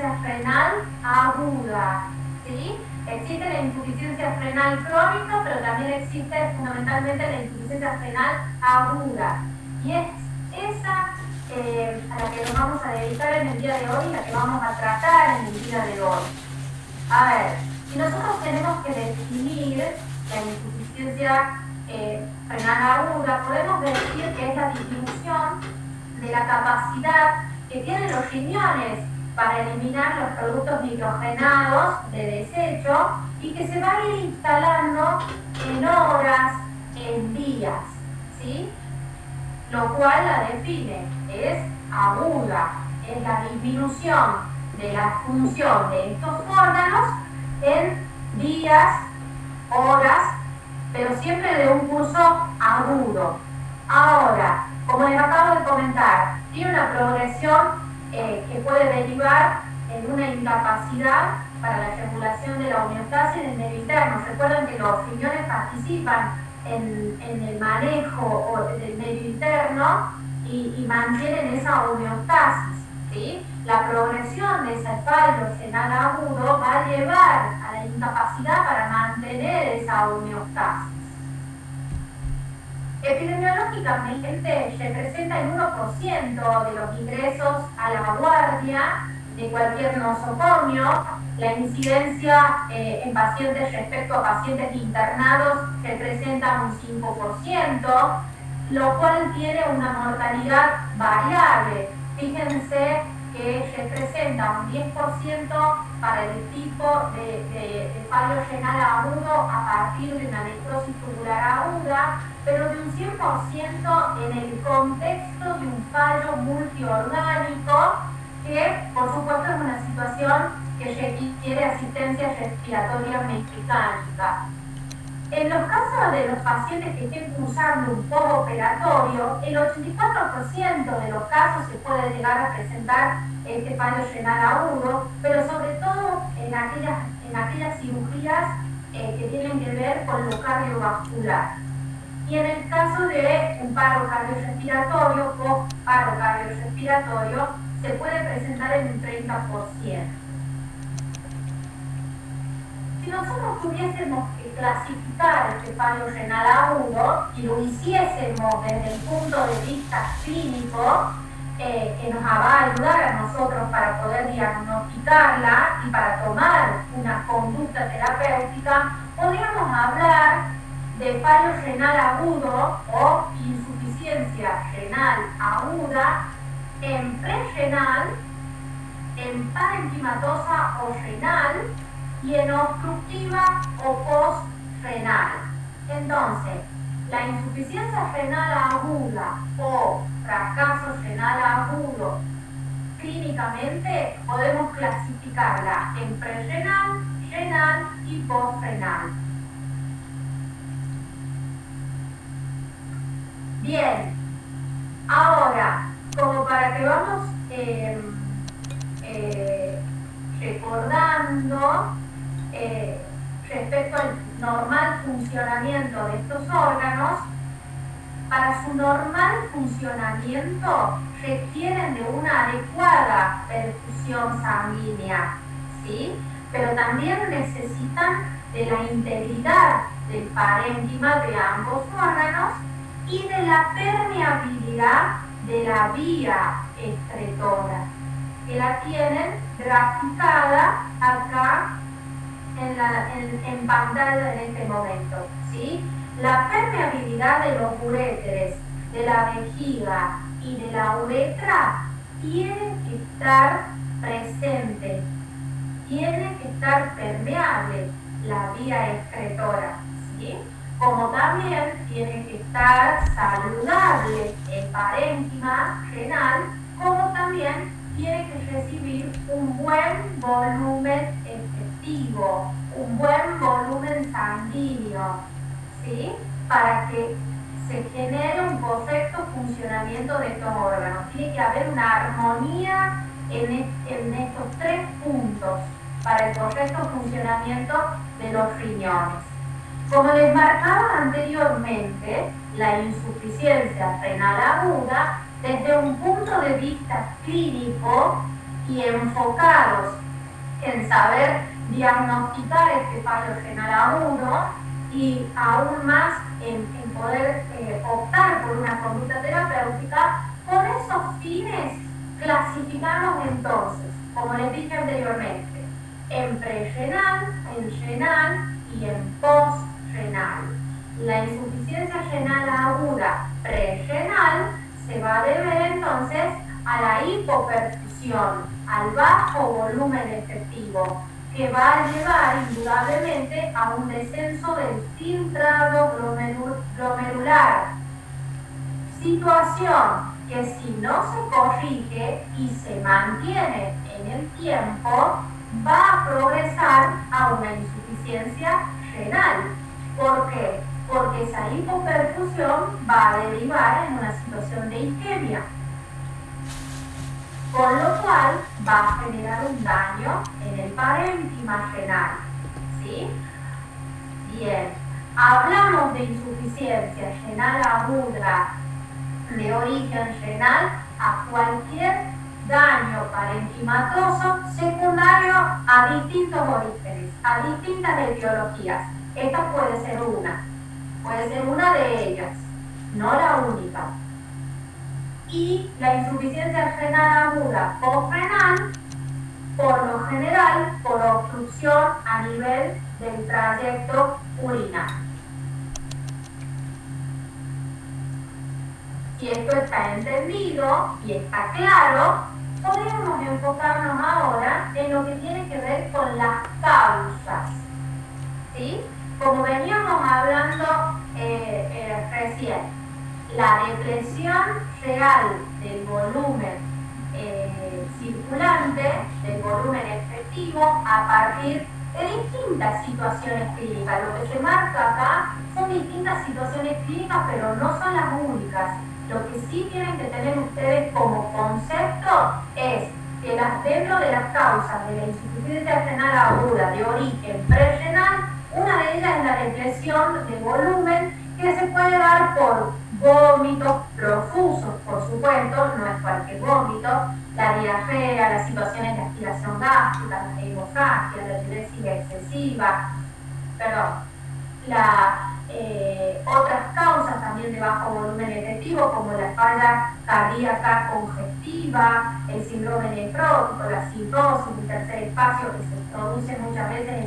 insuficiencia renal aguda, ¿sí? Existe la insuficiencia renal crónica, pero también existe fundamentalmente la insuficiencia renal aguda. Y es esa a la que nos vamos a dedicar en el día de hoy, la que vamos a tratar en el día de hoy. A ver, si nosotros tenemos que definir la insuficiencia renal aguda, podemos decir que es la disminución de la capacidad que tienen los riñones para eliminar los productos nitrogenados de desecho y que se va a ir instalando en horas, en días, ¿sí? Lo cual la define, es aguda, es la disminución de la función de estos órganos en días, horas, pero siempre de un curso agudo. Ahora, como les acabo de comentar, tiene una progresión que puede derivar en una incapacidad para la regulación de la homeostasis en el medio interno. Recuerden que los riñones participan en el manejo del medio interno y mantienen esa homeostasis, ¿sí? La progresión de ese fallo renal agudo va a llevar a la incapacidad para mantener esa homeostasis. Epidemiológicamente representa el 1% de los ingresos a la guardia de cualquier nosocomio. La incidencia en pacientes respecto a pacientes internados representa un 5%, lo cual tiene una mortalidad variable. Fíjense que representa un 10% para el tipo de fallo renal agudo a partir de una necrosis tubular aguda, pero de un 100% en el contexto de un fallo multiorgánico que, por supuesto, es una situación que requiere asistencia respiratoria mecánica. En los casos de los pacientes que estén cursando un postoperatorio, el 84% de los casos se puede llegar a presentar este fallo renal agudo, pero sobre todo en aquellas cirugías que tienen que ver con lo cardiovascular. Y en el caso de un paro cardiorrespiratorio, post-paro cardiorrespiratorio, se puede presentar en un 30%. Si nosotros tuviésemos que clasificar este fallo renal agudo y lo hiciésemos desde el punto de vista clínico, que nos va a ayudar a nosotros para poder diagnosticarla y para tomar una conducta terapéutica, podríamos hablar de fallo renal agudo o insuficiencia renal aguda en prerrenal, en parenquimatosa o renal y en obstructiva o postrenal. Entonces, la insuficiencia renal aguda o fracaso renal agudo, clínicamente podemos clasificarla en prerrenal, renal y postrenal. Bien, ahora, como para que vamos recordando respecto al normal funcionamiento de estos órganos, para su normal funcionamiento requieren de una adecuada perfusión sanguínea, ¿sí? Pero también necesitan de la integridad del parénquima de ambos órganos y de la permeabilidad de la vía excretora, que la tienen graficada acá en pantalla en este momento, ¿sí? La permeabilidad de los uréteres, de la vejiga y de la uretra tiene que estar presente, tiene que estar permeable la vía excretora, ¿sí? Como también tiene que estar saludable el parénquima renal, como también tiene que recibir un buen volumen efectivo, un buen volumen sanguíneo, ¿sí? Para que se genere un correcto funcionamiento de estos órganos. Tiene que haber una armonía en estos tres puntos para el correcto funcionamiento de los riñones. Como les marcaba anteriormente, la insuficiencia renal aguda, desde un punto de vista clínico, y enfocados en saber diagnosticar este fallo renal agudo y aún más en poder optar por una conducta terapéutica. Con esos fines clasificamos entonces, como les dije anteriormente, en prerrenal, en renal y en postrenal. La insuficiencia renal aguda prerrenal se va a deber entonces a la hipoperfusión, al bajo volumen efectivo, que va a llevar indudablemente a un descenso del filtrado glomerular. Situación que si no se corrige y se mantiene en el tiempo, va a progresar a una insuficiencia renal. ¿Por qué? Porque esa hipoperfusión va a derivar en una situación de isquemia, con lo cual va a generar un daño en el parénquima renal. ¿Sí? Bien, hablamos de insuficiencia renal aguda de origen renal a cualquier daño parenquimatoso secundario a distintos orígenes, a distintas etiologías. Esta puede ser una de ellas, no la única. Y la insuficiencia renal aguda postrenal, por lo general, por obstrucción a nivel del trayecto urinario. Si esto está entendido y está claro, podríamos enfocarnos ahora en lo que tiene que ver con las causas. ¿Sí? Como veníamos hablando recién, la depresión real del volumen circulante, del volumen efectivo, a partir de distintas situaciones clínicas. Lo que se marca acá son distintas situaciones clínicas, pero no son las únicas. Lo que sí tienen que tener ustedes como concepto es que dentro de las causas de la insuficiencia renal aguda de origen prerrenal, una de ellas es la depresión de volumen, que se puede dar por vómitos profusos, por supuesto, no es cualquier vómito, la diarrea, las situaciones de aspiración gástrica, la hemorragia, la diuresis excesiva, otras causas también de bajo volumen efectivo, como la falla cardíaca congestiva, el síndrome nefrótico, la cirrosis, el tercer espacio, que se produce muchas veces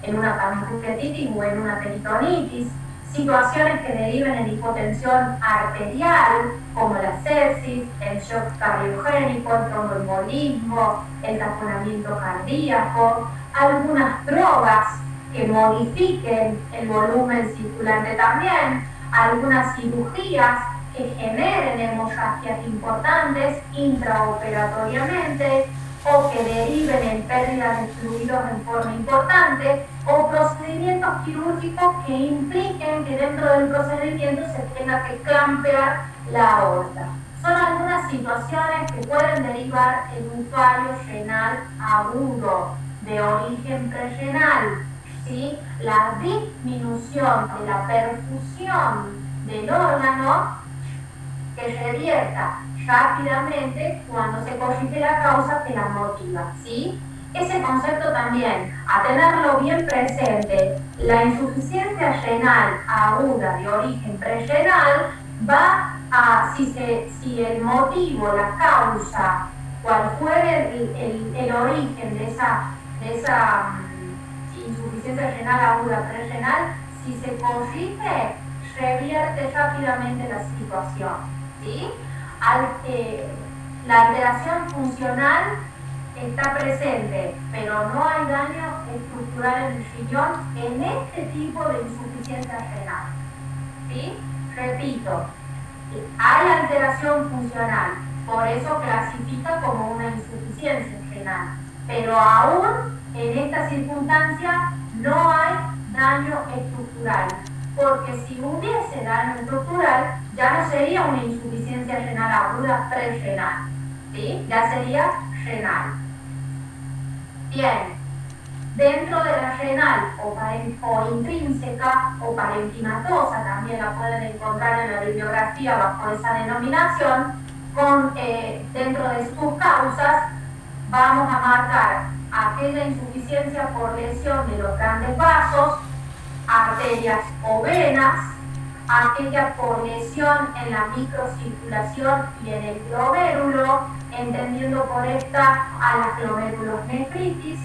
en una pancreatitis o en una peritonitis, situaciones que deriven en hipotensión arterial, como la sepsis, el shock cardiogénico, el tromboembolismo, el taponamiento cardíaco, algunas drogas que modifiquen el volumen circulante también, algunas cirugías que generen hemorragias importantes intraoperatoriamente o que deriven en pérdidas de fluidos en forma importante, o procedimientos quirúrgicos que impliquen que dentro del procedimiento se tenga que clampear la aorta. Son algunas situaciones que pueden derivar en un fallo renal agudo de origen prerrenal. ¿Sí? La disminución de la perfusión del órgano que revierta rápidamente cuando se corrige la causa que la motiva. ¿Sí? Ese concepto también, a tenerlo bien presente. La insuficiencia renal aguda de origen prerrenal va a, si el motivo, la causa, cual fue el origen de esa insuficiencia renal aguda prerrenal, si se corrige, revierte rápidamente la situación. ¿Sí? La alteración funcional está presente, pero no hay daño estructural en el riñón en este tipo de insuficiencia renal. ¿Sí? Repito, hay alteración funcional, por eso clasifica como una insuficiencia renal, pero aún en esta circunstancia no hay daño estructural, porque si hubiese daño estructural ya no sería una insuficiencia renal aguda prerrenal, ¿sí? Ya sería renal. Bien, dentro de la renal o intrínseca o parenquimatosa, también la pueden encontrar en la bibliografía bajo esa denominación, dentro de sus causas vamos a marcar aquella insuficiencia por lesión de los grandes vasos, arterias o venas, aquella por lesión en la microcirculación y en el glomérulo, entendiendo por esta a las glomerulonefritis,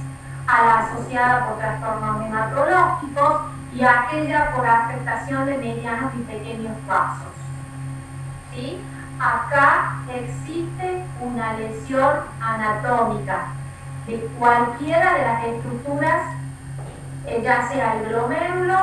a la asociada por trastornos hematológicos y aquella por afectación de medianos y pequeños vasos. ¿Sí? Acá existe una lesión anatómica de cualquiera de las estructuras, ya sea el glomérulo,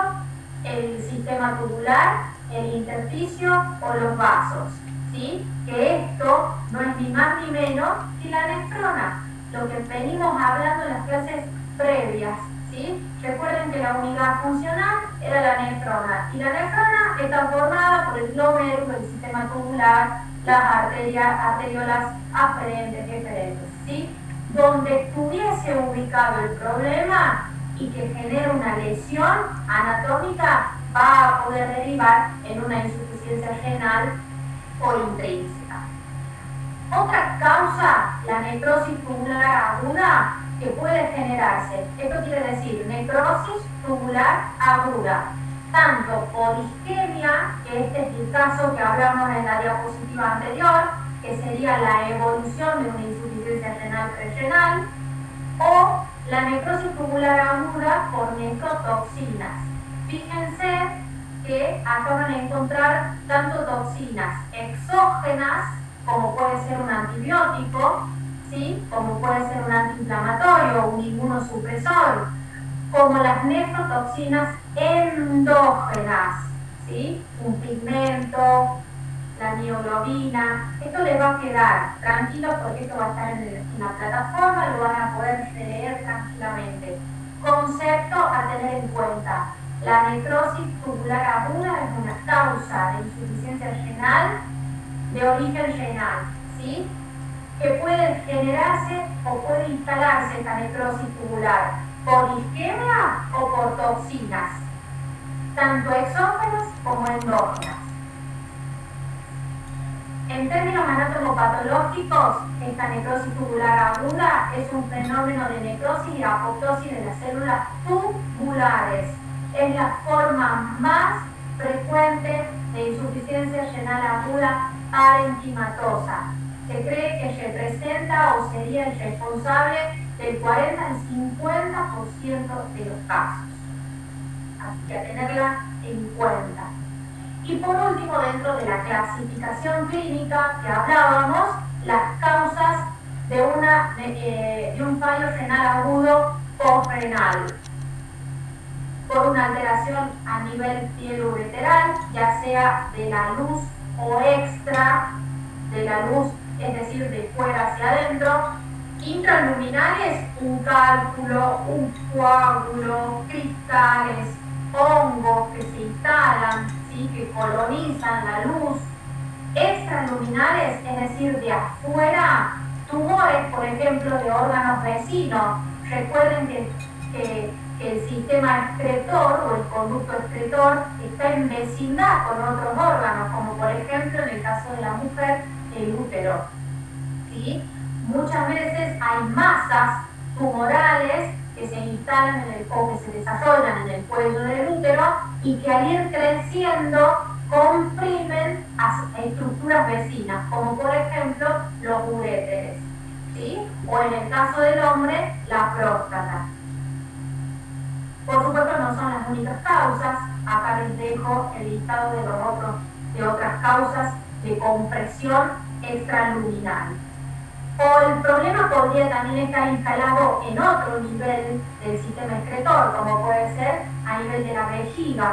el sistema tubular, el intersticio o los vasos, ¿sí? Que esto no es ni más ni menos que la nefrona, lo que venimos hablando en las clases previas, ¿sí? Recuerden que la unidad funcional era la nefrona, y la nefrona está formada por el glomérulo, el sistema tubular, las arteriolas aferentes, eferentes, ¿sí? Donde estuviese ubicado el problema y que genera una lesión anatómica, va a poder derivar en una insuficiencia renal o intrínseca. Otra causa, la necrosis tubular aguda, que puede generarse. Esto quiere decir necrosis tubular aguda, tanto por isquemia, que este es el caso que hablamos en la diapositiva anterior, que sería la evolución de una insuficiencia renal prerenal, o la necrosis tubular aguda por nefrotoxinas. Fíjense que acá van a encontrar tanto toxinas exógenas, como puede ser un antibiótico, ¿sí? Como puede ser un antiinflamatorio o un inmunosupresor, como las nefrotoxinas endógenas, ¿sí? Un pigmento, la mioglobina. Esto les va a quedar tranquilos porque esto va a estar en la plataforma, lo van a poder leer tranquilamente. Concepto a tener en cuenta: la necrosis tubular aguda es una causa de insuficiencia renal de origen renal, ¿sí? Que puede generarse o puede instalarse esta necrosis tubular por isquemia o por toxinas, tanto exógenas como endógenas. En términos anatomopatológicos, esta necrosis tubular aguda es un fenómeno de necrosis y apoptosis de las células tubulares. Es la forma más frecuente de insuficiencia renal aguda parenquimatosa. Se cree que representa o sería el responsable del 40 al 50% de los casos. Así que a tenerla en cuenta. Y por último, dentro de la clasificación clínica que hablábamos, las causas de un fallo renal agudo postrenal. Por una alteración a nivel pielo-ureteral, ya sea de la luz o extra de la luz, es decir, de fuera hacia adentro. Intraluminales, un cálculo, un coágulo, cristales, hongos que se instalan, ¿sí? Que colonizan la luz. Extraluminales, es decir, de afuera, tumores, por ejemplo, de órganos vecinos. Recuerden que el sistema excretor o el conducto excretor está en vecindad con otros órganos, como por ejemplo en el caso de la mujer, el útero, ¿sí? Muchas veces hay masas tumorales que se instalan o que se desarrollan en el cuello del útero y que al ir creciendo comprimen a estructuras vecinas, como por ejemplo los uréteres, ¿sí? O en el caso del hombre, la próstata. Por supuesto no son las únicas causas, acá les dejo el listado de otras causas de compresión extraluminal. O el problema podría también estar instalado en otro nivel del sistema excretor, como puede ser a nivel de la vejiga,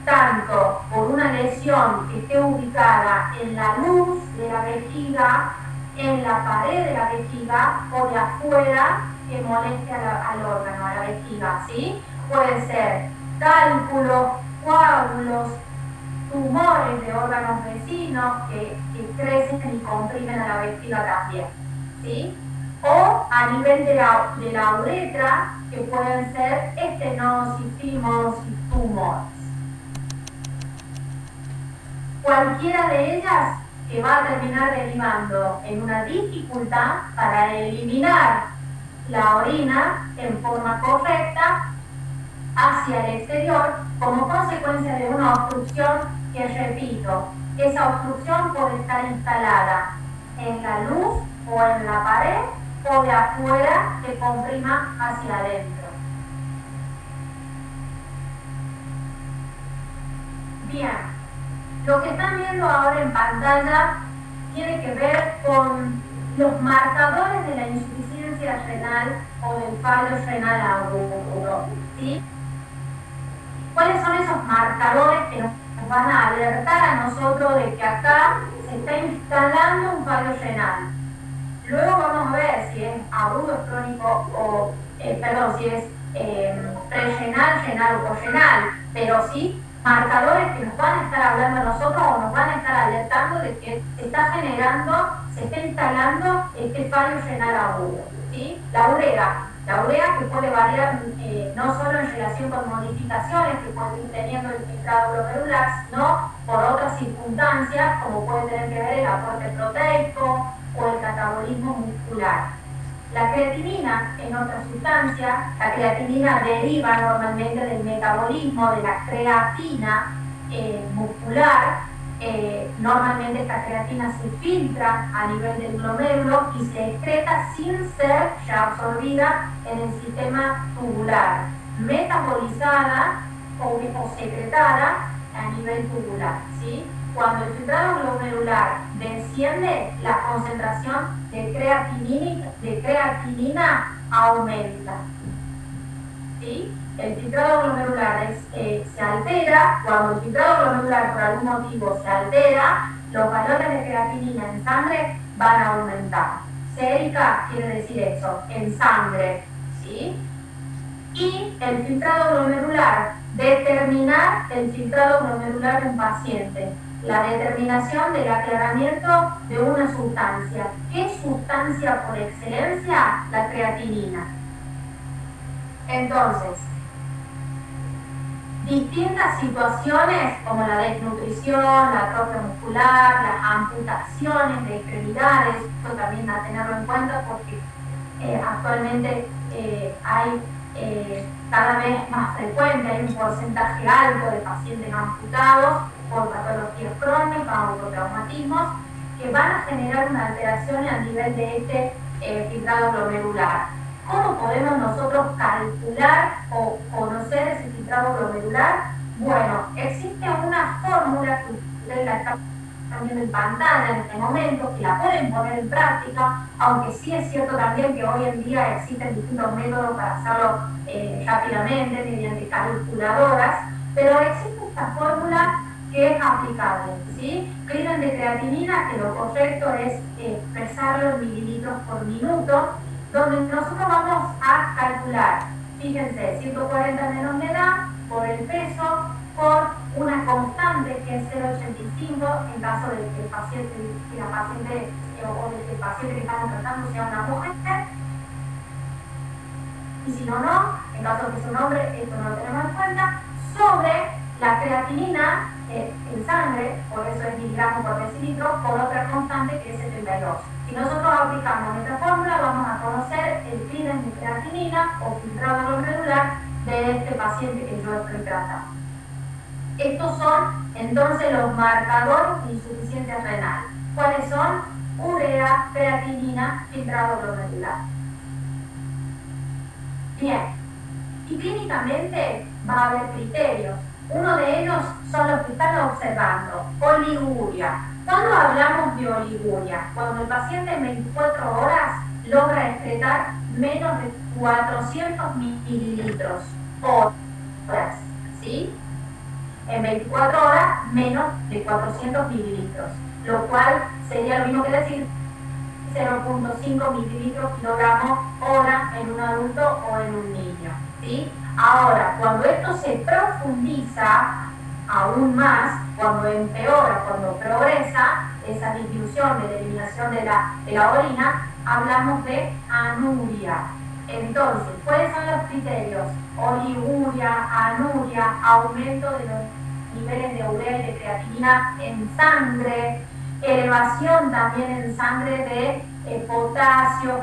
tanto por una lesión que esté ubicada en la luz de la vejiga, en la pared de la vejiga o de afuera que moleste al órgano, a la vejiga, ¿sí? Puede ser cálculos, coágulos, tumores de órganos vecinos que crecen y comprimen a la vejiga también, ¿sí? O a nivel de la uretra, que pueden ser estenosis, fimosis, tumores. Cualquiera de ellas que va a terminar derivando en una dificultad para eliminar la orina en forma correcta hacia el exterior como consecuencia de una obstrucción que, repito, esa obstrucción puede estar instalada en la luz o en la pared o de afuera que comprima hacia adentro. Bien, lo que están viendo ahora en pantalla tiene que ver con los marcadores de la insuficiencia renal o del fallo renal agudo, ¿sí? ¿Cuáles son esos marcadores que nos van a alertar a nosotros de que acá se está instalando un fallo renal? Luego vamos a ver si es agudo, es crónico o, si es prerenal, renal o renal, pero sí marcadores que nos van a estar hablando a nosotros o nos van a estar alertando de que se está generando, se está instalando este fallo renal agudo, ¿sí? La urea que puede variar no solo en relación con modificaciones que puede ir teniendo el filtrado glomerular, sino por otras circunstancias como puede tener que ver el aporte proteico o el catabolismo muscular. La creatinina es otra sustancia. La creatinina deriva normalmente del metabolismo de la creatina muscular. Normalmente esta creatina se filtra a nivel del glomérulo y se excreta sin ser ya absorbida en el sistema tubular, metabolizada o secretada a nivel tubular, ¿sí? Cuando el filtrado glomerular desciende, la concentración de creatinina aumenta, ¿sí? El filtrado glomerular se altera. Cuando el filtrado glomerular por algún motivo se altera, los valores de creatinina en sangre van a aumentar. Sérica quiere decir eso, en sangre, ¿sí? Y el filtrado glomerular, determinar el filtrado glomerular de un paciente. La determinación del aclaramiento de una sustancia. ¿Qué sustancia por excelencia? La creatinina. Entonces, distintas situaciones como la desnutrición, la atrofia muscular, las amputaciones de extremidades, esto también a tenerlo en cuenta porque actualmente hay cada vez más frecuente, hay un porcentaje alto de pacientes amputados por patologías crónicas o por traumatismos que van a generar una alteración a nivel de este filtrado glomerular. ¿Cómo podemos nosotros calcular o conocer ese filtrado glomerular? Bueno, existe una fórmula que ustedes la están viendo en pantalla en este momento, que la pueden poner en práctica, aunque sí es cierto también que hoy en día existen distintos métodos para hacerlo rápidamente mediante calculadoras, pero existe esta fórmula que es aplicable, ¿sí? Clean de creatinina, que lo correcto es expresarlo en mililitros por minuto, donde nosotros vamos a calcular, fíjense, 140 menos la edad por el peso, por una constante que es 0,85 en caso de que el paciente, o de que el paciente que estamos tratando sea una mujer, y si no, en caso de que sea un hombre, esto no lo tenemos en cuenta, sobre la creatinina en sangre, por eso es miligramos por decilitro, por otra constante que es 72. Si nosotros aplicamos nuestra fórmula, vamos a conocer el clearance de creatinina o filtrado glomerular de este paciente que yo estoy tratando. Estos son entonces los marcadores de insuficiencia renal. ¿Cuáles son? Urea, creatinina, filtrado glomerular. Bien, y clínicamente va a haber criterios. Uno de ellos son los que están observando, oliguria. ¿Cuándo hablamos de oliguria? Cuando el paciente en 24 horas logra excretar menos de 400 mililitros horas, ¿sí? En 24 horas menos de 400 mililitros, lo cual sería lo mismo que decir 0,5 mililitros kilogramos hora en un adulto o en un niño, ¿sí? Ahora, cuando esto se profundiza aún más, cuando empeora, cuando progresa esa disminución de la eliminación de la orina, hablamos de anuria. Entonces, ¿cuáles son los criterios? Oliguria, anuria, aumento de los niveles de urea y de creatinina en sangre, elevación también en sangre de potasio,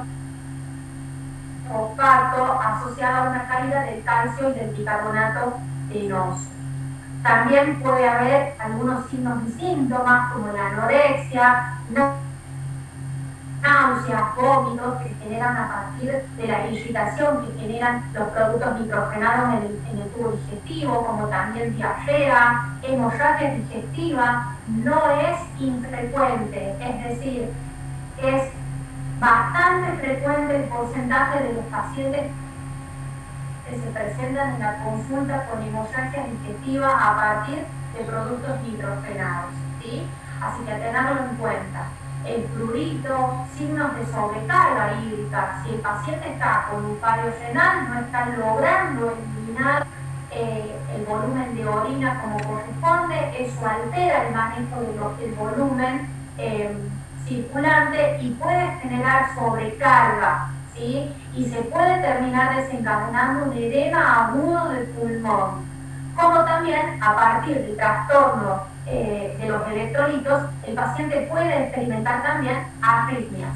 fosfato, asociada a una caída del calcio y del bicarbonato venoso. También puede haber algunos signos y síntomas como la anorexia, náuseas, vómitos que se generan a partir de la irritación que generan los productos nitrogenados en el tubo digestivo, como también diarrea, hemorragia digestiva. No es infrecuente, es decir, es bastante frecuente el porcentaje de los pacientes que se presentan en la consulta con hemorragia digestiva a partir de productos nitrogenados, ¿sí? Así que a tenerlo en cuenta. El prurito, signos de sobrecarga hídrica. Si el paciente está con un fallo renal, no está logrando eliminar el volumen de orina como corresponde, eso altera el manejo del volumen circulante y puede generar sobrecarga, ¿sí? Y se puede terminar desencadenando un edema agudo del pulmón, como también a partir del trastorno de los electrolitos, el paciente puede experimentar también arritmias.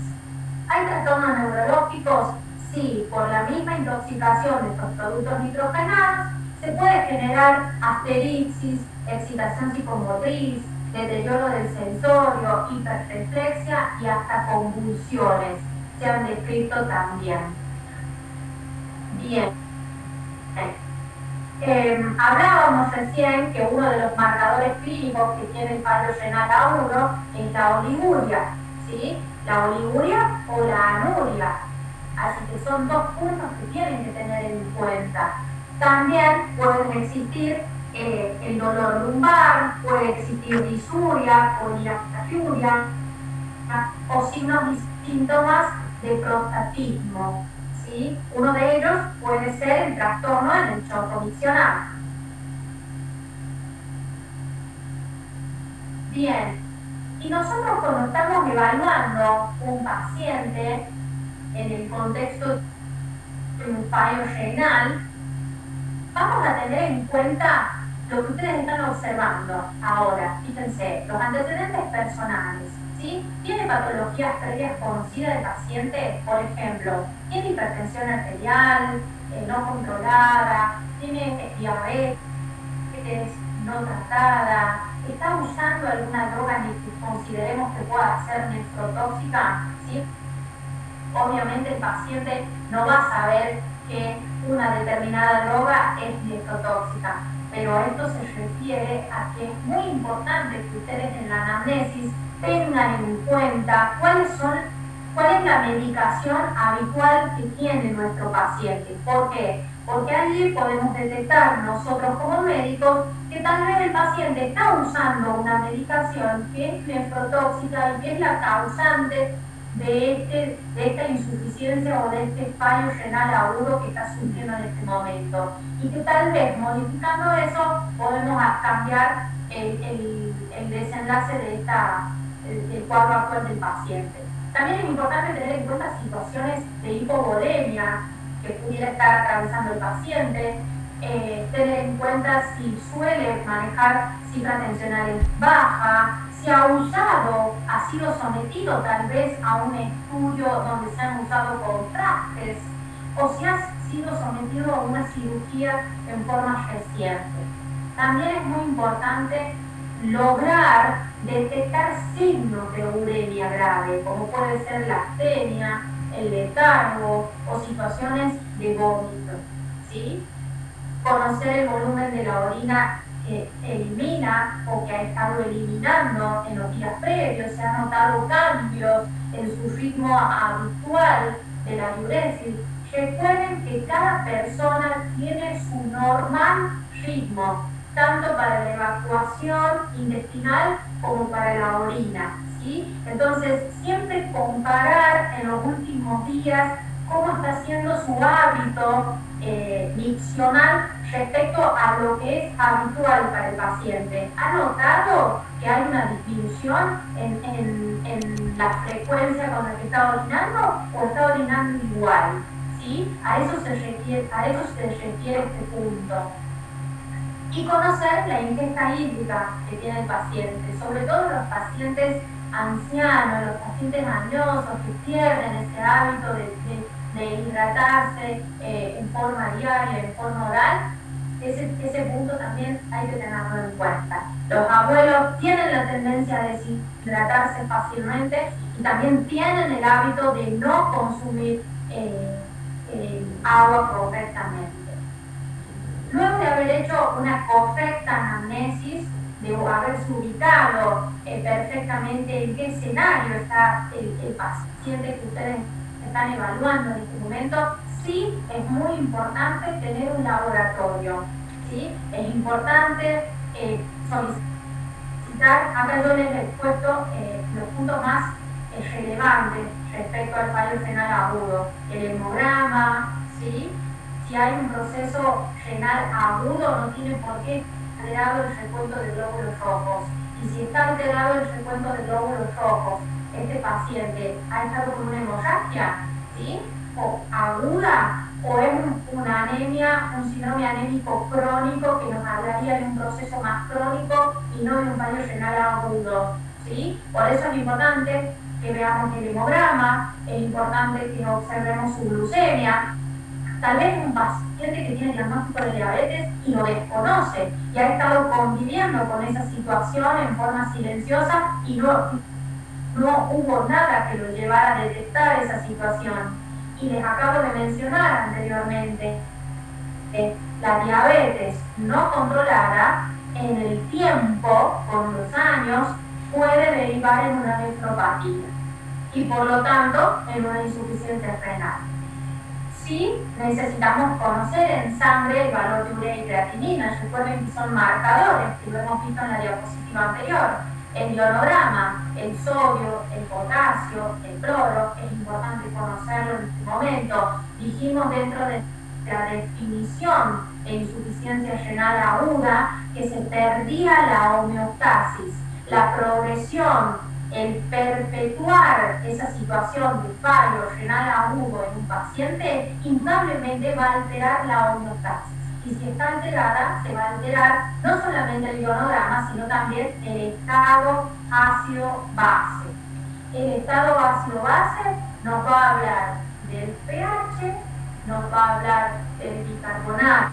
¿Hay trastornos neurológicos? Sí, por la misma intoxicación de estos productos nitrogenados se puede generar asterixis, excitación psicomotriz, deterioro del sensorio, hiperreflexia y hasta convulsiones. Se han descrito también. Bien. Hablábamos recién que uno de los marcadores clínicos que tiene el fallo renal agudo es la oliguria, ¿sí? La oliguria o la anuria. Así que son dos puntos que tienen que tener en cuenta. También pueden existir el dolor lumbar, puede existir disuria, poliacuria o signos y síntomas de prostatismo. ¿Sí? Uno de ellos puede ser el trastorno en el choque miccional. Bien, y nosotros cuando estamos evaluando un paciente en el contexto de un fallo renal, vamos a tener en cuenta lo que ustedes están observando ahora. Fíjense, los antecedentes personales. ¿Sí? ¿Tiene patologías previas conocidas del paciente? Por ejemplo, ¿tiene hipertensión arterial no controlada? ¿Tiene diabetes no tratada? ¿Está usando alguna droga que consideremos que pueda ser nefrotóxica? ¿Sí? Obviamente el paciente no va a saber que una determinada droga es nefrotóxica, pero esto se refiere a que es muy importante que ustedes en la anamnesis tengan en cuenta cuál es la medicación habitual que tiene nuestro paciente. ¿Por qué? Porque allí podemos detectar nosotros como médicos que tal vez el paciente está usando una medicación que es nefrotóxica y que es la causante de esta insuficiencia o de este fallo renal agudo que está sufriendo en este momento. Y que tal vez modificando eso podemos cambiar el desenlace de el cuadro actual del paciente. También es importante tener en cuenta situaciones de hipovolemia que pudiera estar atravesando el paciente, tener en cuenta si suele manejar cifras tensionales bajas, si ha sido sometido tal vez a un estudio donde se han usado contrastes, o si ha sido sometido a una cirugía en forma reciente. También es muy importante lograr detectar signos de uremia grave, como puede ser la astenia, el letargo o situaciones de vómito, ¿sí? Conocer el volumen de la orina que elimina o que ha estado eliminando en los días previos, se han notado cambios en su ritmo habitual de la diuresis. Recuerden que cada persona tiene su normal ritmo, tanto para la evacuación intestinal como para la orina, ¿sí? Entonces, siempre comparar en los últimos días cómo está siendo su hábito miccional respecto a lo que es habitual para el paciente. ¿Ha notado que hay una disminución en la frecuencia con la que está orinando o está orinando igual? ¿Sí? A eso se refiere este punto. Y conocer la ingesta hídrica que tiene el paciente, sobre todo los pacientes ancianos, los pacientes añosos que pierden ese hábito de hidratarse en forma diaria, en forma oral, ese punto también hay que tenerlo en cuenta. Los abuelos tienen la tendencia a deshidratarse fácilmente y también tienen el hábito de no consumir agua correctamente. Luego de haber hecho una correcta anamnesis, de haberse ubicado perfectamente en qué escenario está el paciente que ustedes están evaluando en este momento, sí es muy importante tener un laboratorio, ¿sí? Es importante solicitar, acá yo les he puesto los puntos más relevantes respecto al fallo renal agudo, el hemograma, ¿sí? Si hay un proceso renal agudo, no tiene por qué estar alterado el recuento de glóbulos rojos. Y si está alterado el recuento de glóbulos rojos, este paciente ha estado con una hemorragia, ¿sí? O aguda, o es una anemia, un síndrome anémico crónico que nos hablaría de un proceso más crónico y no de un fallo renal agudo, ¿sí? Por eso es importante que veamos el hemograma, es importante que observemos su glucemia. Tal vez un paciente que tiene diagnóstico de diabetes y lo desconoce y ha estado conviviendo con esa situación en forma silenciosa y no hubo nada que lo llevara a detectar esa situación. Y les acabo de mencionar anteriormente, la diabetes no controlada en el tiempo, con los años, puede derivar en una nefropatía y por lo tanto en una insuficiencia renal. Sí, necesitamos conocer en sangre el valor de urea y creatinina. Recuerden que son marcadores, que lo hemos visto en la diapositiva anterior. El ionograma, el sodio, el potasio, el cloro, es importante conocerlo en este momento. Dijimos dentro de la definición de insuficiencia renal aguda que se perdía la homeostasis, la progresión, el perpetuar esa situación de fallo renal agudo en un paciente, indudablemente va a alterar la homeostasis. Y si está alterada, se va a alterar no solamente el ionograma, sino también el estado ácido-base. El estado ácido-base nos va a hablar del pH, nos va a hablar del bicarbonato.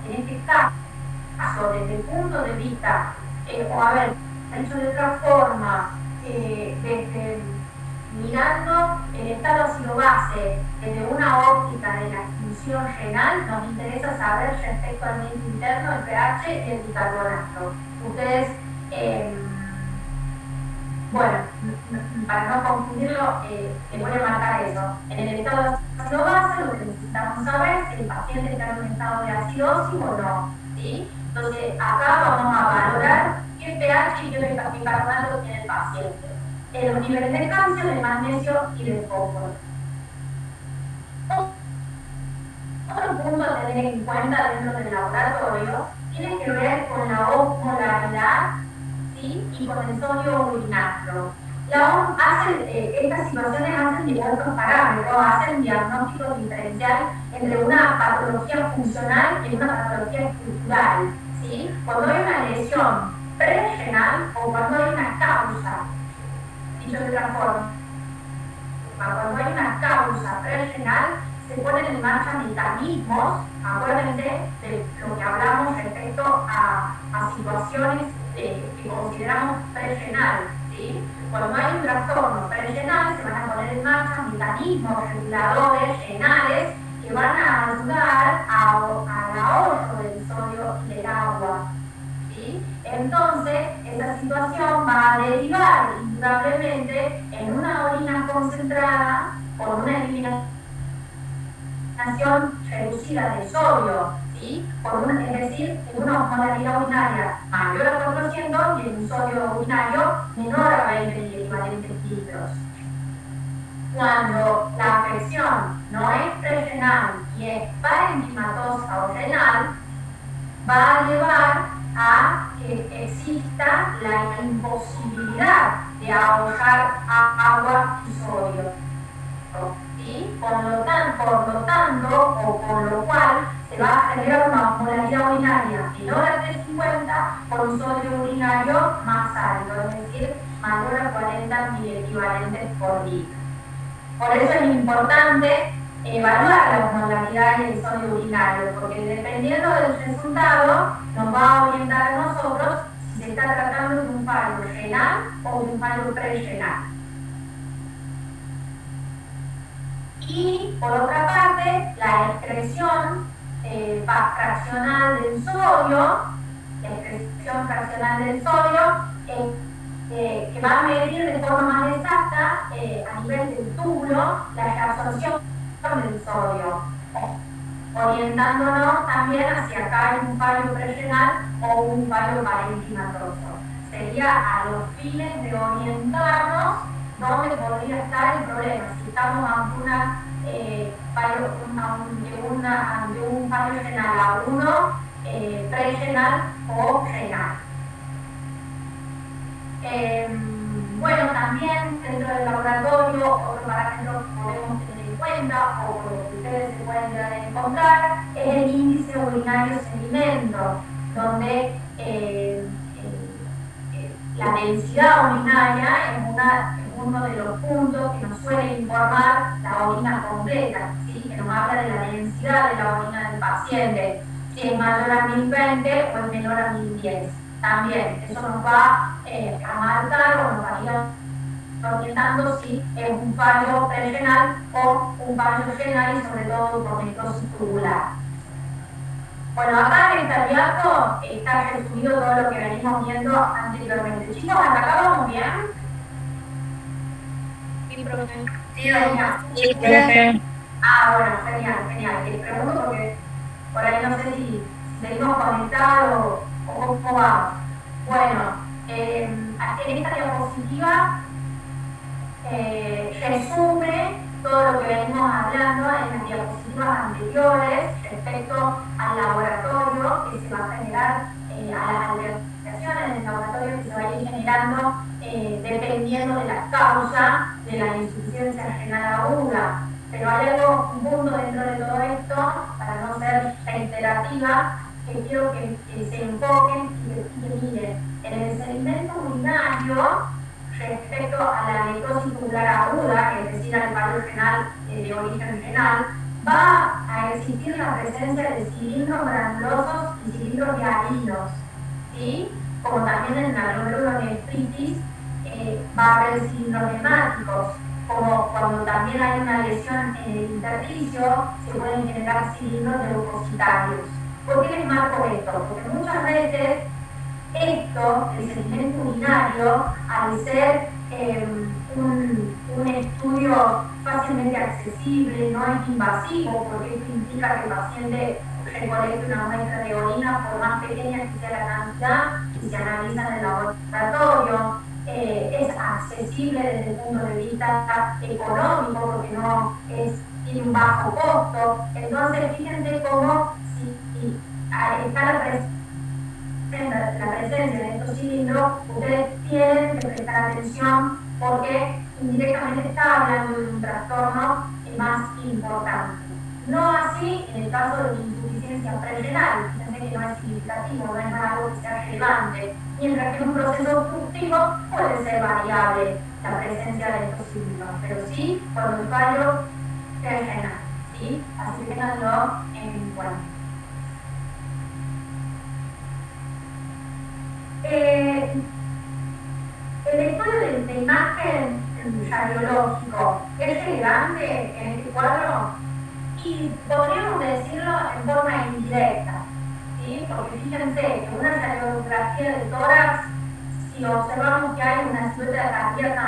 En este caso, desde el punto de vista, dicho de otra forma, desde mirando el estado ácido-base desde una óptica de la función renal, nos interesa saber respecto al medio interno, el pH y el bicarbonato. Ustedes, bueno, para no confundirlo, les voy a marcar eso. En el estado ácido-base, lo que necesitamos saber es si el paciente está en un estado de acidosis o no, ¿sí? Entonces, acá vamos a valorar qué pH y qué bicarbonato tiene el paciente, los niveles de calcio, de magnesio y de fósforo. Otro punto a tener en cuenta dentro del laboratorio tiene que ver con la osmolaridad, ¿sí? Y con el sodio urinario. Estas situaciones hacen diversos parámetros, hacen diagnóstico diferencial entre una patología funcional y una patología estructural, ¿sí? Cuando hay una lesión prerrenal o cuando hay una causa, dicho de otra forma, cuando hay una causa prerrenal, se ponen en marcha mecanismos, acuérdense de lo que hablamos respecto a situaciones que consideramos prerrenal, ¿sí? Cuando hay un trastorno prerrenal, se van a poner en marcha mecanismos reguladores renales que van a ayudar al ahorro del sodio y del agua, ¿sí? Entonces, esa situación va a derivar indudablemente en una orina concentrada con una eliminación reducida de sodio, ¿sí? Es decir, en una osmolaridad urinaria mayor a 400 y en un sodio urinario menor a 20 y equivalentes litros. Cuando la afección no es prerrenal y es parenquimatosa o renal, va a llevar a que exista la imposibilidad de ahorrar agua y sodio, ¿sí? Por lo tanto, o con lo cual se va a generar una osmolaridad urinaria menor a 350 con un sodio urinario más alto, es decir, mayor a 40 miliequivalentes por litro. Por eso es importante evaluar la osmolalidad y el sodio urinario, porque dependiendo del resultado nos va a orientar a nosotros si se está tratando de un fallo renal o de un fallo pre-renal. Y por otra parte, la excreción fraccional del sodio, que va a medir de forma más exacta a nivel del túbulo la reabsorción del sodio, orientándonos también hacia acá hay un fallo prerenal o un fallo parenquimatoso. Sería a los fines de orientarnos dónde podría estar el problema. Si estamos ante un fallo renal A1, prerenal o renal. Bueno, también dentro del laboratorio, otro parámetro que podemos tener en cuenta, o por lo que ustedes se pueden llegar a encontrar, es el índice urinario sedimento, donde la densidad urinaria es uno de los puntos que nos suele informar la orina completa, ¿sí? Que nos habla de la densidad de la orina del paciente, si es mayor a 1020 o es menor a 1010. También, eso nos va a marcar o nos va a ir orientando si es un fallo prerenal o un fallo renal y sobre todo por necrosis tubular. Bueno, acá en este diapo está resumido todo lo que venimos viendo anteriormente. Chicos, ¿hasta acá vamos bien? Sí, profe. Sí, doña. Sí, profe. Bueno, genial. Les pregunto porque por ahí no sé si seguimos conectados o cómo vamos. Bueno, en esta diapositiva resume todo lo que venimos hablando en las diapositivas anteriores respecto al laboratorio que se va a generar, a las alteraciones en el laboratorio que se va a ir generando dependiendo de la causa de la insuficiencia renal aguda. Pero hay un punto dentro de todo esto, para no ser reiterativa, que quiero que se enfoquen y que miren. En el sedimento urinario, respecto a la necrosis tubular aguda, es decir, al fallo renal de origen renal, va a existir la presencia de cilindros granulosos y cilindros hialinos, ¿sí? Como también en la glomerulonefritis va a haber cilindros hemáticos, como cuando también hay una lesión en el intersticio, se pueden generar cilindros leucocitarios. ¿Por qué les marco esto? Porque muchas veces el sedimento urinario, al ser un estudio fácilmente accesible, no es invasivo, porque esto implica que el paciente recolecte una muestra de orina, por más pequeña que sea la cantidad, y se analiza en el laboratorio, es accesible desde el punto de vista económico, porque tiene un bajo costo. Entonces, fíjense cómo si está la presencia de estos cilindros, ustedes tienen que prestar atención porque indirectamente está hablando de un trastorno más importante. No así en el caso de la insuficiencia prerenal, fíjense que no es significativo, no es algo que sea relevante, mientras que en un proceso obstructivo puede ser variable la presencia de estos cilindros, pero sí cuando el fallo es renal, ¿sí? Así que tenganlo en cuenta. El estudio de imagen radiológico es relevante en este cuadro y podríamos decirlo en forma indirecta, ¿sí? Porque fíjense que una radiografía del tórax, si observamos que hay una silueta cardíaca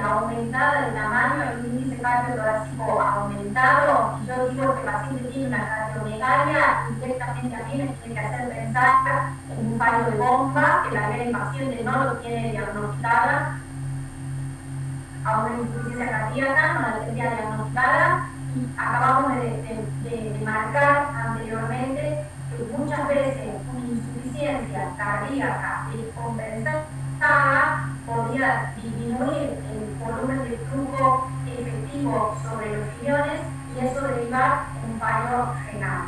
aumentada de tamaño, el índice cardiotorácico aumentado, y yo digo que el paciente tiene una cardiomegalia, directamente a mí me tiene que hacer pensar en un fallo de bomba, que tal vez el paciente no lo tiene diagnosticada, a una insuficiencia cardíaca, no la tendría diagnosticada, y acabamos de marcar anteriormente que muchas veces una insuficiencia cardíaca descompensada podría disminuir el volumen de flujo efectivo sobre los riñones y eso derivar en un fallo renal.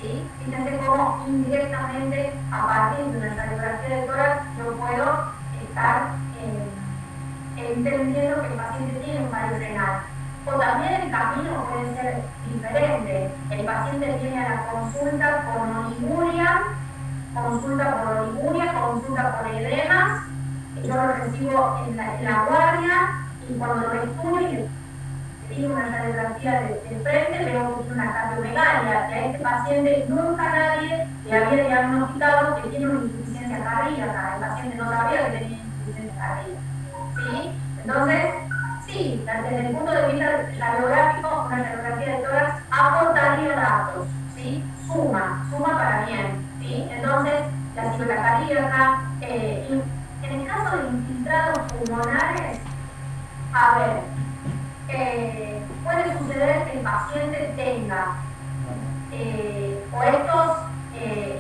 ¿Sí? Fíjense cómo indirectamente, a partir de una radiografía de tórax, yo puedo estar entendiendo que el paciente tiene un fallo renal. O también el camino puede ser diferente. El paciente viene a la consulta con oliguria, consulta por edemas, yo lo recibo en la guardia y cuando lo estudio y pido una radiografía de frente, veo que tiene una cardiomegalia, y a este paciente nunca nadie le había diagnosticado que tiene una insuficiencia cardíaca, el paciente no sabía que tenía insuficiencia cardíaca, ¿sí? Entonces, sí, desde el punto de vista radiográfico, una radiografía de tórax aportaría datos, ¿sí? Suma para bien, ¿sí? Entonces, la célula cardíaca, en el caso de infiltrados pulmonares, a ver, puede suceder que el paciente tenga o estos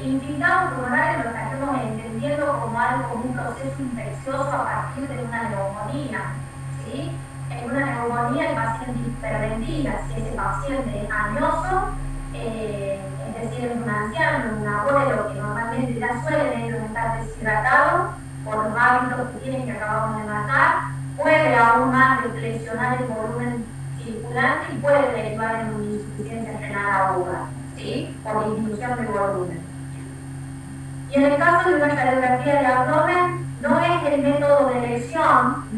infiltrados pulmonares los estamos entendiendo como algo, como un proceso infeccioso a partir de una neumonía, ¿sí? En una neumonía el paciente hiperventila, si ese paciente es añoso, es decir, es un anciano, un abuelo que normalmente ya suele estar deshidratado por los hábitos que tienen que acabamos de marcar, puede aún más lesionar el volumen circulante y puede derivar en una insuficiencia renal aguda, ¿sí? Por disminución del volumen. Y en el caso de una radiografía de abdomen, no es el método de elección,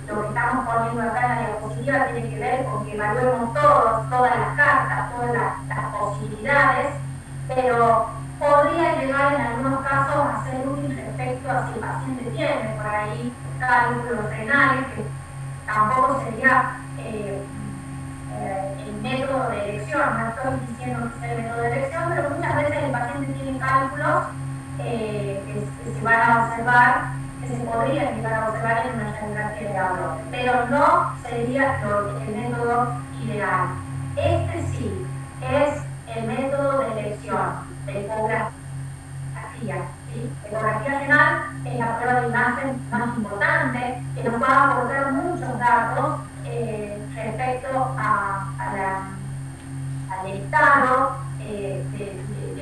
lo que estamos poniendo acá en la diapositiva tiene que ver con que evaluemos todas las cartas, todas las posibilidades, pero podría llegar en algunos casos a ser útil respecto a si el paciente tiene por ahí cálculos renales, que tampoco sería el método de elección, no estoy diciendo que sea el método de elección, pero muchas veces el paciente tiene cálculos que se van a observar, que se podrían llegar a observar en una radiografía de abdomen, pero no sería el método ideal. Este sí es el método de elección de ecografía. ¿Sí? Ecografía renal es la prueba de imagen más importante que nos va a aportar muchos datos respecto al estado de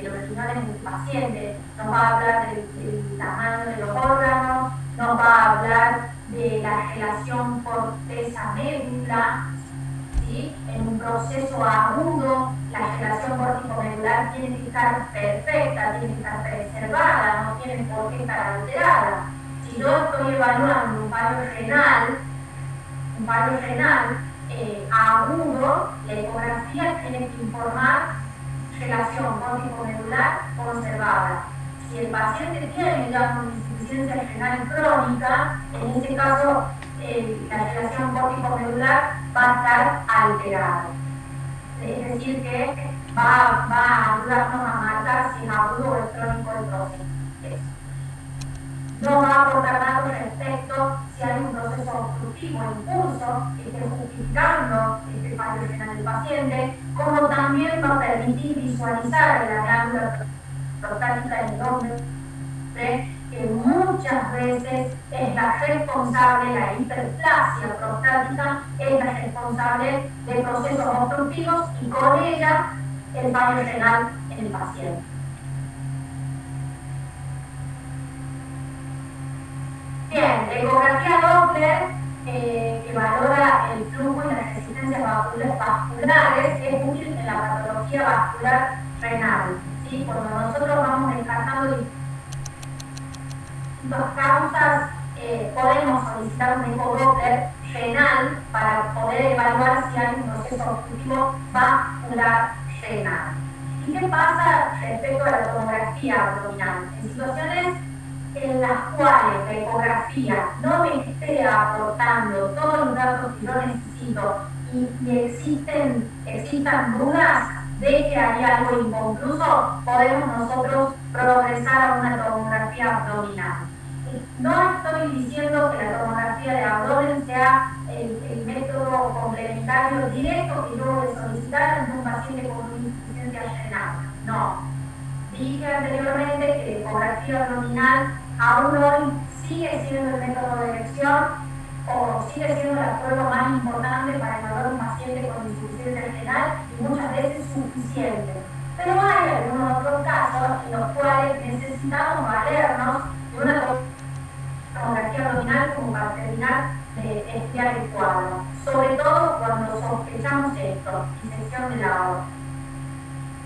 los riñones del paciente. Nos va a hablar del tamaño de los órganos, nos va a hablar de la relación corteza-médula, ¿sí? En un proceso agudo, la relación córtico-medular tiene que estar perfecta, tiene que estar preservada, no tiene por qué estar alterada. Si yo estoy evaluando un fallo renal agudo, la ecografía tiene que informar relación córtico-medular conservada. Si el paciente tiene ya una insuficiencia renal crónica, en ese caso la relación córtico-medular va a estar alterada. Es decir, que va a ayudarnos a marcar si es agudo o es crónico el proceso. No va a aportar datos respecto si hay un proceso obstructivo en curso que esté justificando este fallo renal del paciente, como también va a permitir visualizar la glándula prostática en el hombre, que muchas veces es la responsable, la hiperplasia prostática es la responsable de procesos obstructivos y con ella el fallo renal en el paciente. Bien, la ecografía Doppler, que valora el flujo y las resistencias vasculares, es útil en la patología vascular renal. ¿Sí? Cuando nosotros vamos descartando distintas causas, podemos solicitar un ecodoppler renal para poder evaluar si hay un proceso obstructivo vascular renal. ¿Y qué pasa respecto a la tomografía abdominal? En situaciones en las cuales la ecografía no me esté aportando todos los datos que yo necesito y existan dudas de que hay algo inconcluso, podemos nosotros progresar a una tomografía abdominal. No estoy diciendo que la tomografía de abdomen sea el método complementario directo que yo voy a solicitar ante un paciente con una insuficiencia renal. No. Dije anteriormente que la ecografía abdominal aún hoy sigue siendo el método de elección o sigue siendo la prueba más importante para evaluar un paciente con insuficiencia renal y muchas veces suficiente. Pero hay algunos otros casos en los cuales necesitamos valernos de una tomografía abdominal como aprovechamos esto, disección de la aorta.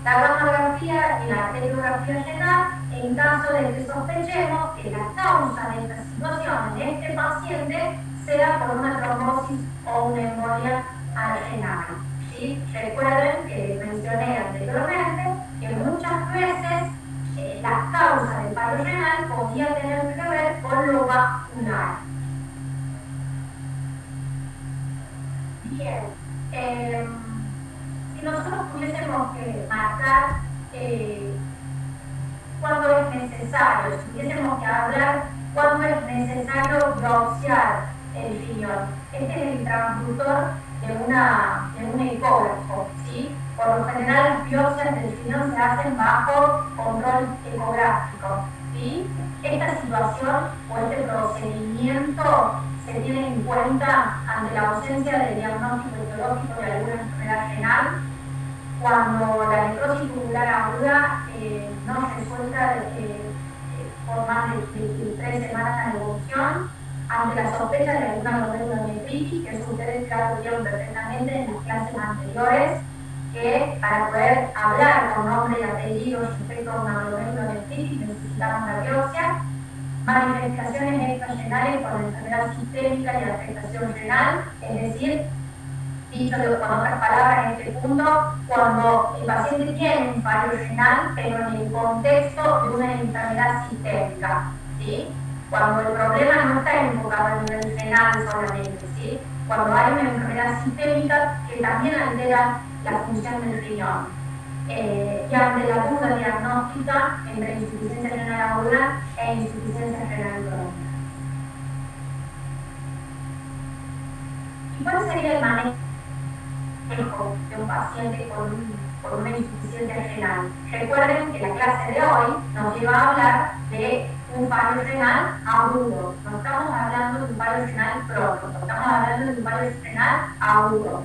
La gamografía y la arteriografía renal, en caso de que sospechemos que la causa de esta situación en este paciente sea por una trombosis o una embolia renal. ¿Sí? Recuerden que mencioné anteriormente que muchas veces la causa del paro renal podía tener que ver con lo vascular. Bien, si nosotros tuviésemos que marcar cuándo es necesario, si tuviésemos que hablar cuándo es necesario biopsiar el riñón, este es el transductor de un ecógrafo, ¿sí? Por lo general las biopsias del riñón se hacen bajo control ecográfico, ¿sí? Esta situación o este procedimiento se tiene en cuenta ante la ausencia de diagnóstico etiológico de alguna enfermedad renal, cuando la necrosis tubular aguda no resuelta por más de 3 semanas de evolución, ante la sospecha de alguna glomerulonefritis, que eso ustedes ya lo vieron perfectamente en las clases anteriores, que para poder hablar con nombre y apellido respecto a una glomerulonefritis necesitamos la biopsia. Manifestaciones extrarrenales con enfermedad sistémica y afectación renal, es decir, dicho con otras palabras en este punto, cuando el paciente tiene un fallo renal, pero en el contexto de una enfermedad sistémica, ¿sí? Cuando el problema no está enfocado a nivel renal solamente, ¿sí? Cuando hay una enfermedad sistémica que también altera la función del riñón. Y ante la duda diagnóstica entre insuficiencia renal aguda e insuficiencia renal crónica. ¿Y cuál sería el manejo de un paciente con una insuficiencia renal? Recuerden que la clase de hoy nos lleva a hablar de un fallo renal agudo. No estamos hablando de un fallo renal crónico, estamos hablando de un fallo renal agudo.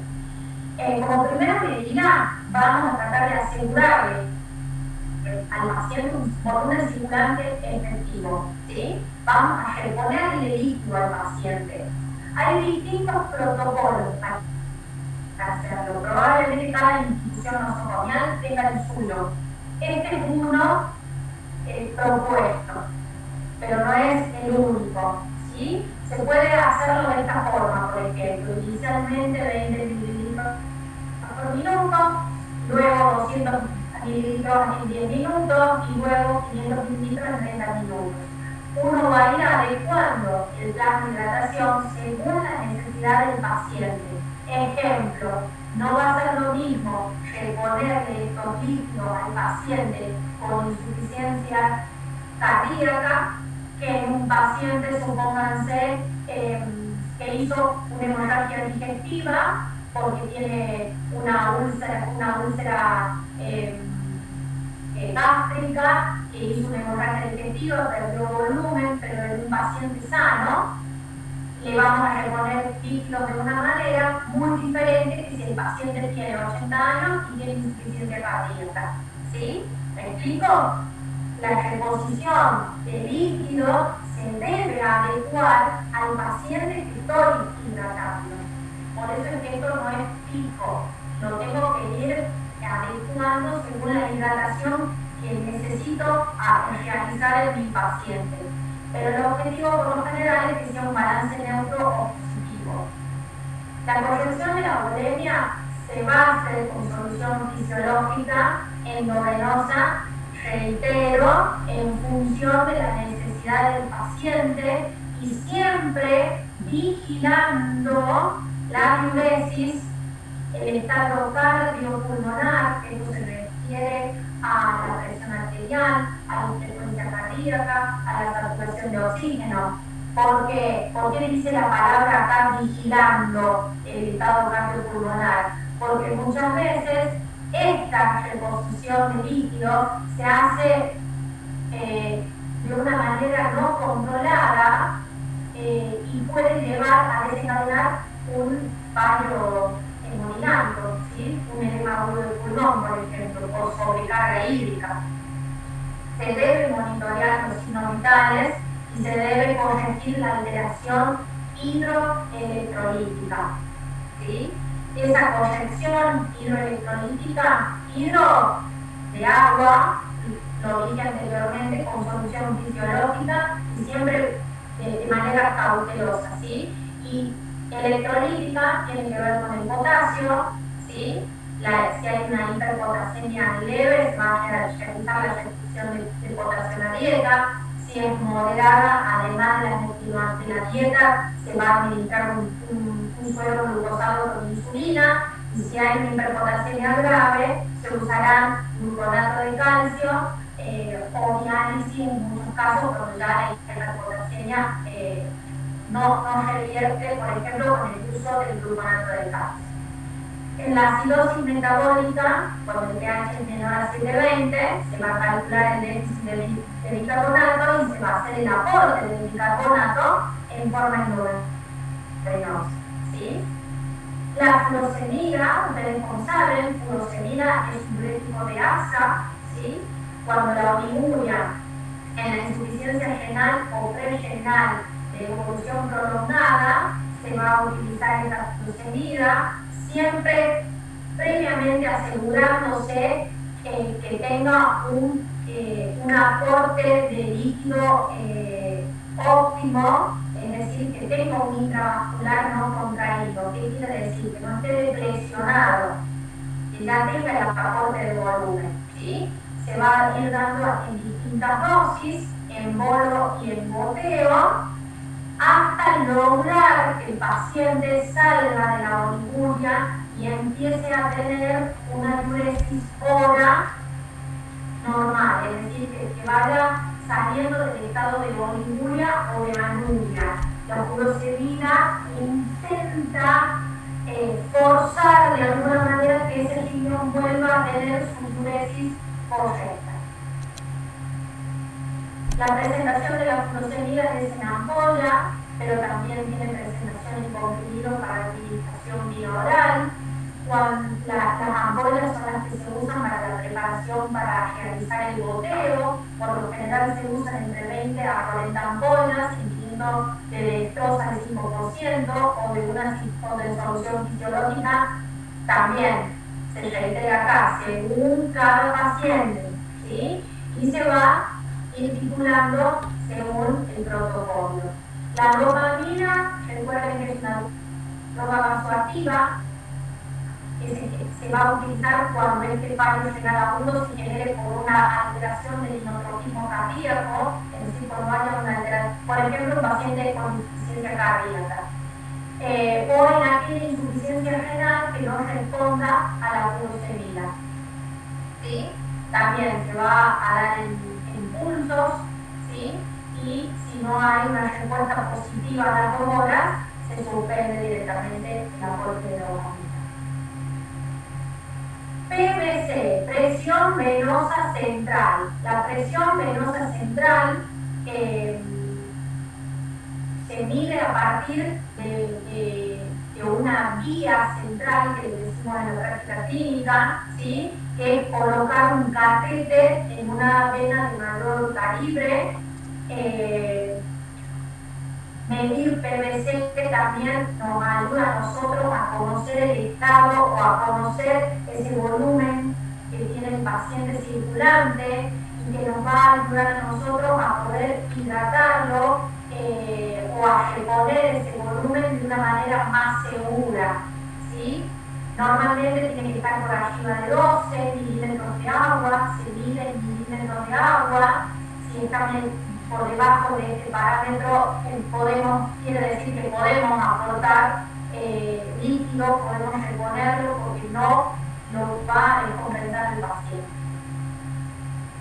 Como primera medida, vamos a tratar de asegurarle al paciente un circulante efectivo, ¿sí? Vamos a reponerle líquido al paciente. Hay distintos protocolos para hacerlo. Probablemente cada institución nosocomial tenga el suyo. Este es uno propuesto, pero no es el único, ¿sí? Se puede hacerlo de esta forma, por ejemplo, inicialmente 20 mililitros por minuto, luego 200 mililitros en 10 minutos y luego 500 mililitros en 30 minutos. Uno va a ir adecuando el plan de hidratación según la necesidad del paciente. Ejemplo, no va a ser lo mismo reponerle estos líquidos al paciente con insuficiencia cardíaca que en un paciente, supónganse, que hizo una hemorragia digestiva porque tiene una úlcera gástrica, que hizo una hemorragia digestiva, perdió volumen, pero en un paciente sano le vamos a reponer líquidos de una manera muy diferente que si el paciente tiene 80 años y tiene insuficiencia cardíaca. ¿Sí? ¿Me explico? La reposición de líquido se debe adecuar al paciente que estoy hidratando. Por eso es que esto no es fijo, lo tengo que ir adecuando según la hidratación que necesito realizar en mi paciente. Pero el objetivo por lo general es que sea un balance neutro o positivo. La corrección de la bulimia se va a hacer con solución fisiológica endovenosa, reitero, en función de la necesidad del paciente y siempre vigilando la diuresis, el estado cardiopulmonar, que esto se refiere a la presión arterial, a la frecuencia cardíaca, a la saturación de oxígeno. ¿Por qué? ¿Por qué dice la palabra acá vigilando el estado cardiopulmonar? Porque muchas veces esta reposición de líquidos se hace de una manera no controlada y puede llevar a desencadenar un fallo hemodinámico, ¿sí? Un edema agudo del pulmón, por ejemplo, o sobrecarga hídrica. Se debe monitorear los signos vitales y se debe corregir la alteración hidroelectrolítica, ¿sí? esa corrección hidroelectrolítica, hidro de agua, lo dije anteriormente, con solución fisiológica y siempre de manera cautelosa, ¿sí? Y electrolítica tiene que ver con el potasio, ¿sí? Si hay una hiperpotasemia leve, se va a realizar la restricción de potasio en la dieta. Si es moderada, además de la dieta, se va a administrar un suero glucosado con insulina. Y si hay una hiperpotasemia grave, se usarán gluconato de calcio o diálisis en muchos casos, cuando ya la hiperpotasemia no revierte, por ejemplo, con el uso del gluconato de calcio. En la acidosis metabólica, cuando el pH es menor a 7,20, se va a calcular el déficit de bicarbonato y se va a hacer el aporte de bicarbonato en forma endovenosa, ¿sí? La furosemida, ustedes como saben, furosemida es un diurético de asa, ¿sí? Cuando la oliguria en la insuficiencia renal o prerenal de evolución prolongada, se va a utilizar esta furosemida, siempre previamente asegurándose que tenga un aporte de líquido óptimo, es decir, que tenga un intravascular no contraído. ¿Qué quiere decir? Que no esté depresionado, que ya tenga el aporte de volumen, ¿sí? Se va a ir dando en distintas dosis, en bolo y en goteo, hasta lograr que el paciente salga de la oliguria y empiece a tener una diuresis hora normal, es decir, que vaya saliendo del estado de oliguria o de anuria. La furosemida intenta forzar de alguna manera que ese riñón vuelva a tener su diuresis correcta. La presentación de la furosemida es en ampolla, pero también tiene presentación en comprimido para utilización vía oral. Las ampollas son las que se usan para la preparación para realizar el goteo. Por lo general se usan entre 20 a 40 ampollas, incluyendo de dextrosa al 5% o de solución fisiológica también. Se reitera acá, según cada paciente, ¿sí? Y se va ir titulando según el protocolo. La dopamina, recuerden que es una droga vasoactiva, que se va a utilizar cuando este fallo renal agudo se genere por una alteración del inotropismo cardíaco, es decir, cuando haya una alteración, por ejemplo, un paciente con insuficiencia cardíaca, o en aquella insuficiencia renal que no responda a la furosemida, ¿sí? También se va a dar impulsos, ¿sí? Y si no hay una respuesta positiva a las 2 horas, se suspende directamente el aporte de dopamina. PVC, presión venosa central. La presión venosa central se mide a partir de una vía central que le decimos en la práctica clínica, ¿sí? Que es colocar un catéter en una vena de mayor calibre. Medir PVC que también nos ayuda a nosotros a conocer el estado o a conocer ese volumen que tiene el paciente circulante y que nos va a ayudar a nosotros a poder hidratarlo o a reponer ese volumen de una manera más segura, ¿sí? Normalmente tiene que estar por arriba de 12 milímetros de agua, se mide en milímetros de agua. Si está por debajo de este parámetro, quiere decir que podemos aportar líquido, podemos reponerlo porque no lo va a descompensar el paciente.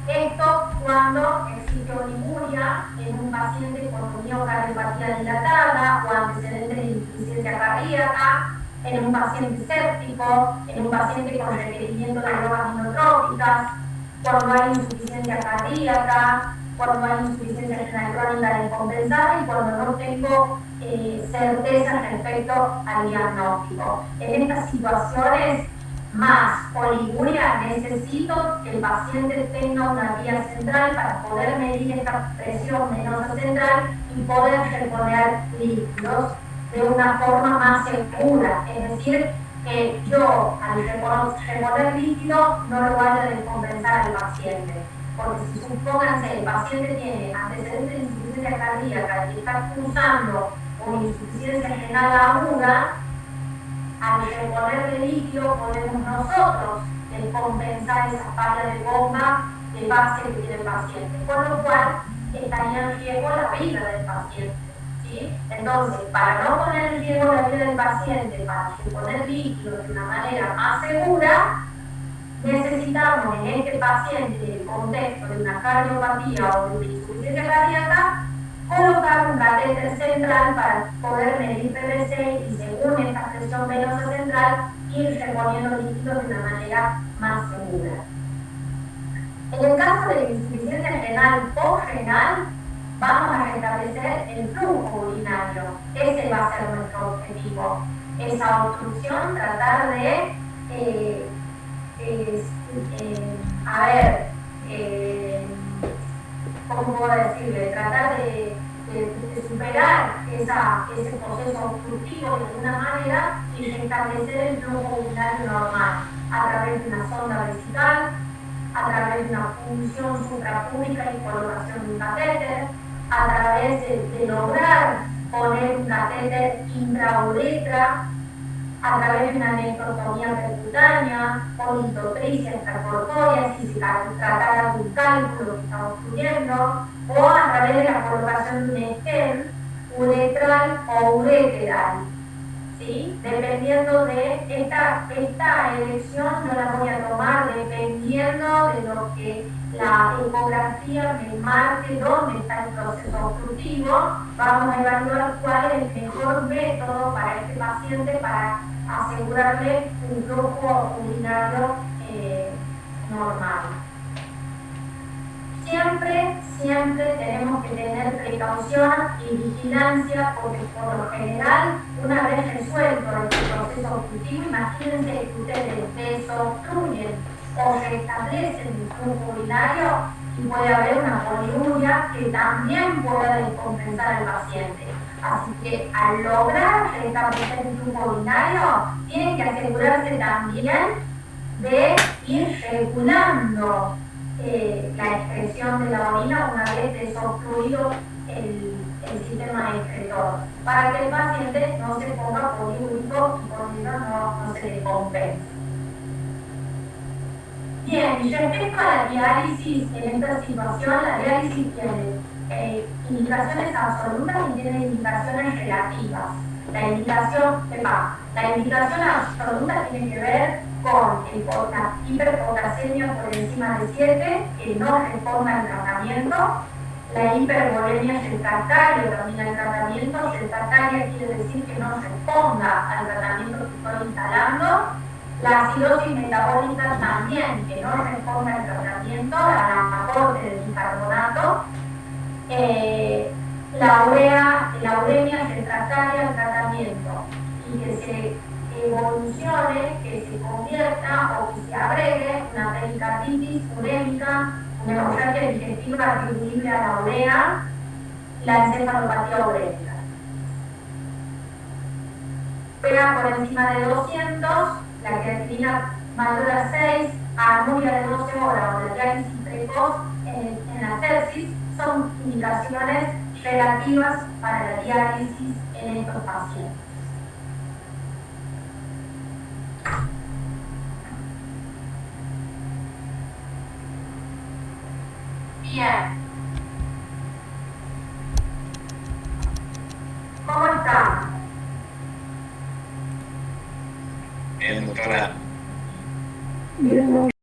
Esto cuando existe oliguria en un paciente con miocardiopatía dilatada o antecedentes de insuficiencia cardíaca, en un paciente séptico, en un paciente con requerimiento de drogas inotrópicas, cuando hay insuficiencia cardíaca, cuando hay insuficiencia renal crónica descompensada y cuando no tengo certeza respecto al diagnóstico. En estas situaciones, más oliguria, necesito que el paciente tenga una vía central para poder medir esta presión venosa central y poder reponer líquidos de una forma más segura, es decir, que yo al reponer líquido no lo vaya a descompensar al paciente. Porque si supónganse el paciente tiene antecedentes de insuficiencia cardíaca y está cursando con insuficiencia renal aguda, al reponerle líquido podemos nosotros compensar esa falla de bomba de base que tiene el paciente, con lo cual estaría en riesgo la vida del paciente. ¿Sí? Entonces, para no poner en riesgo la vida del paciente, para reponer líquido de una manera más segura, necesitamos en este paciente, en el contexto de una cardiopatía o de una insuficiencia cardíaca, colocar un catéter central para poder medir PVC y según esta presión venosa central ir reponiendo líquidos de una manera más segura. En el caso de la insuficiencia renal o renal, vamos a restablecer el flujo urinario. Ese va a ser nuestro objetivo. Esa obstrucción, tratar de ¿cómo puedo decirle? Tratar de superar ese proceso obstructivo de alguna manera y restablecer el flujo urinario normal a través de una sonda vesical, a través de una punción suprapúbica y colocación de un catéter, a través de lograr poner un catéter intrauretra, a través de una nefrotomía percutánea o litotricia extracorpórea si se tratara de un cálculo que está obstruyendo, o a través de la colocación de un stent uretral o ureteral. ¿Sí? Dependiendo de esta elección, yo la voy a tomar dependiendo de lo que la ecografía me marque dónde está el proceso obstructivo. Vamos a evaluar cuál es el mejor método para este paciente para asegurarle un flujo urinario normal. Siempre tenemos que tener precaución y vigilancia porque por lo general, una vez resuelto este proceso obstructivo, imagínense que ustedes desobstruyen o restablecen el flujo urinario y puede haber una poliuria que también pueda descompensar al paciente. Así que al lograr restablecer el flujo urinario, tienen que asegurarse también de ir regulando la excreción de la orina una vez desobstruido el sistema excretor, para que el paciente no se ponga poliúrico y por eso no se descompense. Bien, y respecto a la diálisis, en esta situación, la diálisis tiene indicaciones absolutas y tiene indicaciones relativas. La indicación absoluta tiene que ver con la hiperpotasemia por encima de 7, que no responda al tratamiento, la hipervolemia refractaria también al tratamiento. Refractaria quiere decir que no responda al tratamiento que estoy instalando. La acidosis metabólica también, que no responda al tratamiento, al aporte de bicarbonato. La uremia refractaria al tratamiento y que se evolucione, que se convierta o que se agregue una pericarditis urémica, una hemorragia digestiva atribuible a la urea, la encefalopatía urémica. Urea por encima de 200, la creatinina mayor a 6, anuria de 12 horas o la diálisis precoz en la sepsis son indicaciones relativas para la diálisis en estos pacientes. Bien. ¿Cómo están? Bien, doctora. Bien,